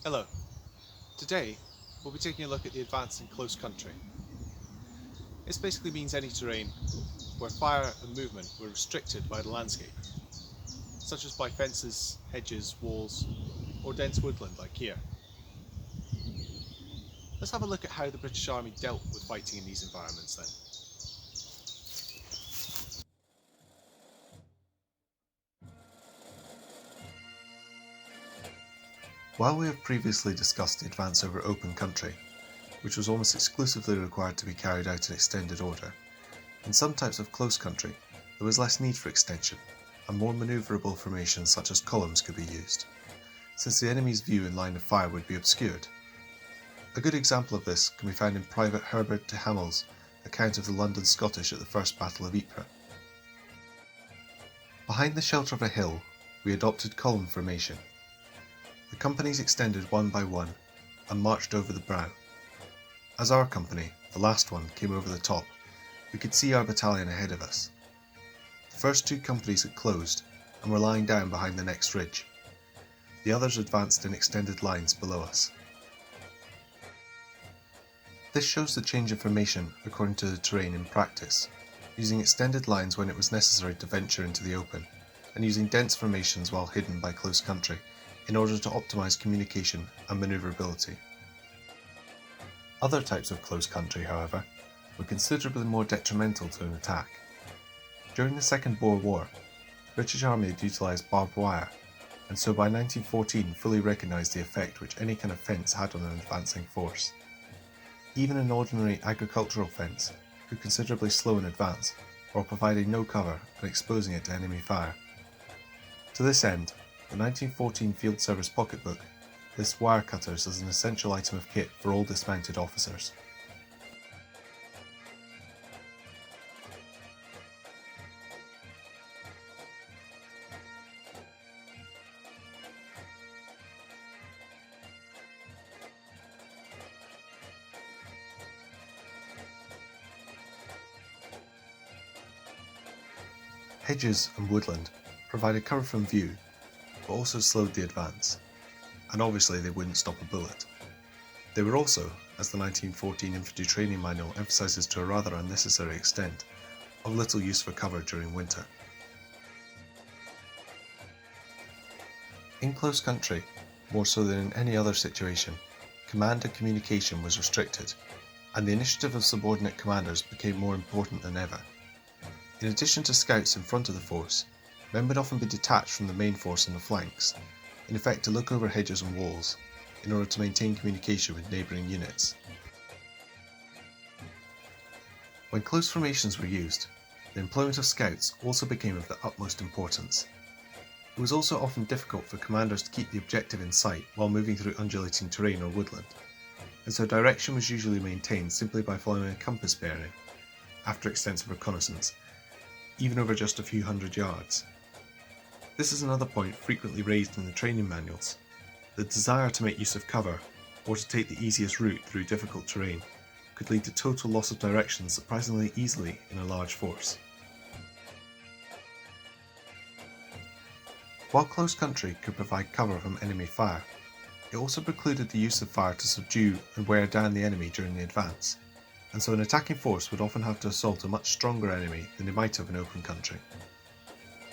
Hello. Today, we'll be taking a look at the advance in close country. This basically means any terrain where fire and movement were restricted by the landscape, such as by fences, hedges, walls, or dense woodland like here. Let's have a look at how the British Army dealt with fighting in these environments then. While we have previously discussed the advance over open country, which was almost exclusively required to be carried out in extended order, in some types of close country there was less need for extension, and more manoeuvrable formations such as columns could be used, since the enemy's view and line of fire would be obscured. A good example of this can be found in Private Herbert de Hamel's account of the London Scottish at the First Battle of Ypres. Behind the shelter of a hill, we adopted column formation. The companies extended one by one and marched over the brow. As our company, the last one, came over the top, we could see our battalion ahead of us. The first two companies had closed and were lying down behind the next ridge. The others advanced in extended lines below us. This shows the change of formation according to the terrain in practice, using extended lines when it was necessary to venture into the open, and using dense formations while hidden by close country in order to optimize communication and maneuverability. Other types of close country, however, were considerably more detrimental to an attack. During the Second Boer War, the British Army had utilised barbed wire, and so by 1914 fully recognised the effect which any kind of fence had on an advancing force. Even an ordinary agricultural fence could considerably slow an advance, while providing no cover and exposing it to enemy fire. To this end, the 1914 Field Service Pocketbook lists wire cutters as an essential item of kit for all dismounted officers. Hedges and woodland provided cover from view, but also slowed the advance, and obviously they wouldn't stop a bullet. They were also, as the 1914 Infantry Training Manual emphasises to a rather unnecessary extent, of little use for cover during winter. In close country, more so than in any other situation, command and communication was restricted, and the initiative of subordinate commanders became more important than ever. In addition to scouts in front of the force, men would often be detached from the main force on the flanks, in effect to look over hedges and walls, in order to maintain communication with neighbouring units. When close formations were used, the employment of scouts also became of the utmost importance. It was also often difficult for commanders to keep the objective in sight while moving through undulating terrain or woodland, and so direction was usually maintained simply by following a compass bearing, after extensive reconnaissance, even over just a few hundred yards. This is another point frequently raised in the training manuals. The desire to make use of cover, or to take the easiest route through difficult terrain, could lead to total loss of direction surprisingly easily in a large force. While close country could provide cover from enemy fire, it also precluded the use of fire to subdue and wear down the enemy during the advance, and so an attacking force would often have to assault a much stronger enemy than they might have in open country.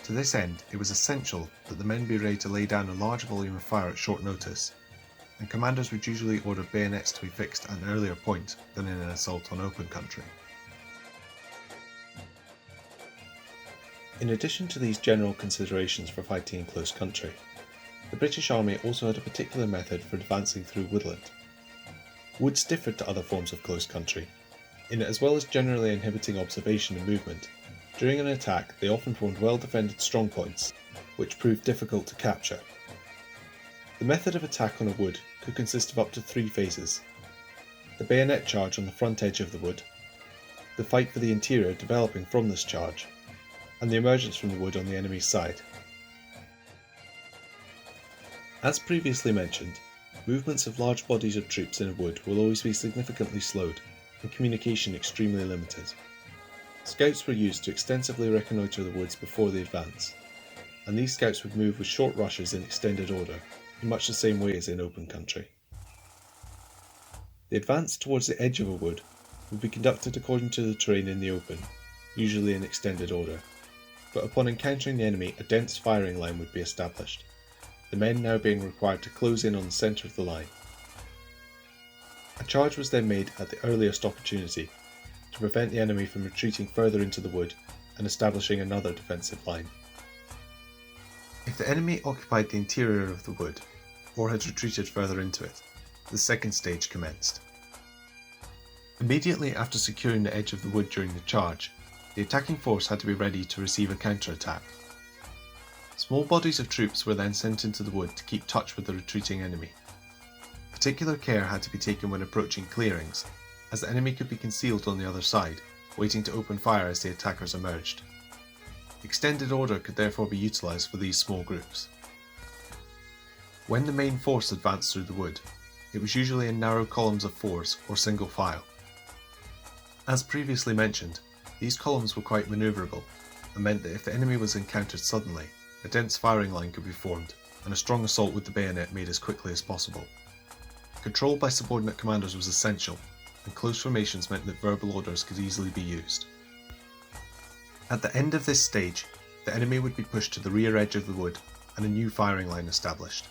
To this end, it was essential that the men be ready to lay down a large volume of fire at short notice, and commanders would usually order bayonets to be fixed at an earlier point than in an assault on open country. In addition to these general considerations for fighting in close country, the British Army also had a particular method for advancing through woodland. Woods differed to other forms of close country, in that as well as generally inhibiting observation and movement, during an attack they often formed well-defended strongpoints, which proved difficult to capture. The method of attack on a wood could consist of up to 3 phases: the bayonet charge on the front edge of the wood, the fight for the interior developing from this charge, and the emergence from the wood on the enemy's side. As previously mentioned, movements of large bodies of troops in a wood will always be significantly slowed, and communication extremely limited. Scouts were used to extensively reconnoitre the woods before the advance, and these scouts would move with short rushes in extended order, in much the same way as in open country. The advance towards the edge of a wood would be conducted according to the terrain in the open, usually in extended order, but upon encountering the enemy a dense firing line would be established, the men now being required to close in on the centre of the line. A charge was then made at the earliest opportunity to prevent the enemy from retreating further into the wood and establishing another defensive line. If the enemy occupied the interior of the wood, or had retreated further into it, the second stage commenced. Immediately after securing the edge of the wood during the charge, the attacking force had to be ready to receive a counter-attack. Small bodies of troops were then sent into the wood to keep touch with the retreating enemy. Particular care had to be taken when approaching clearings, as the enemy could be concealed on the other side, waiting to open fire as the attackers emerged. Extended order could therefore be utilised for these small groups. When the main force advanced through the wood, it was usually in narrow columns of fours or single file. As previously mentioned, these columns were quite manoeuvrable and meant that if the enemy was encountered suddenly, a dense firing line could be formed and a strong assault with the bayonet made as quickly as possible. Control by subordinate commanders was essential, and close formations meant that verbal orders could easily be used. At the end of this stage, the enemy would be pushed to the rear edge of the wood and a new firing line established.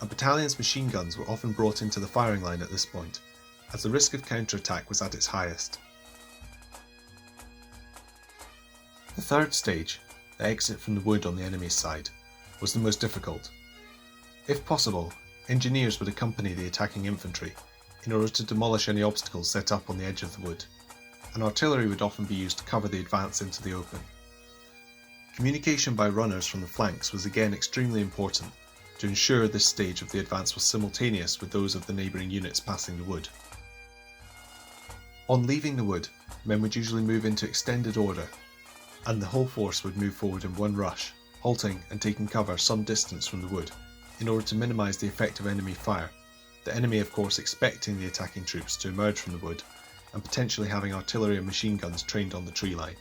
A battalion's machine guns were often brought into the firing line at this point, as the risk of counterattack was at its highest. The third stage, the exit from the wood on the enemy's side, was the most difficult. If possible, engineers would accompany the attacking infantry in order to demolish any obstacles set up on the edge of the wood, and artillery would often be used to cover the advance into the open. Communication by runners from the flanks was again extremely important to ensure this stage of the advance was simultaneous with those of the neighbouring units passing the wood. On leaving the wood, men would usually move into extended order, and the whole force would move forward in one rush, halting and taking cover some distance from the wood in order to minimise the effect of enemy fire, the enemy of course expecting the attacking troops to emerge from the wood and potentially having artillery and machine guns trained on the tree line.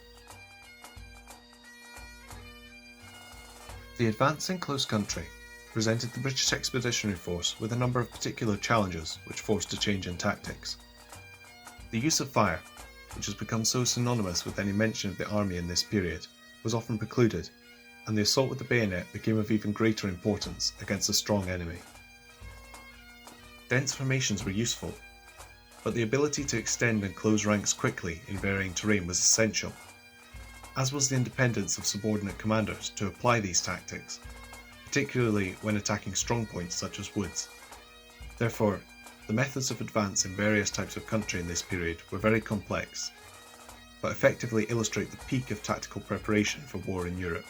The advance in close country presented the British Expeditionary Force with a number of particular challenges which forced a change in tactics. The use of fire, which has become so synonymous with any mention of the army in this period, was often precluded, and the assault with the bayonet became of even greater importance against a strong enemy. Dense formations were useful, but the ability to extend and close ranks quickly in varying terrain was essential, as was the independence of subordinate commanders to apply these tactics, particularly when attacking strong points such as woods. Therefore, the methods of advance in various types of country in this period were very complex, but effectively illustrate the peak of tactical preparation for war in Europe.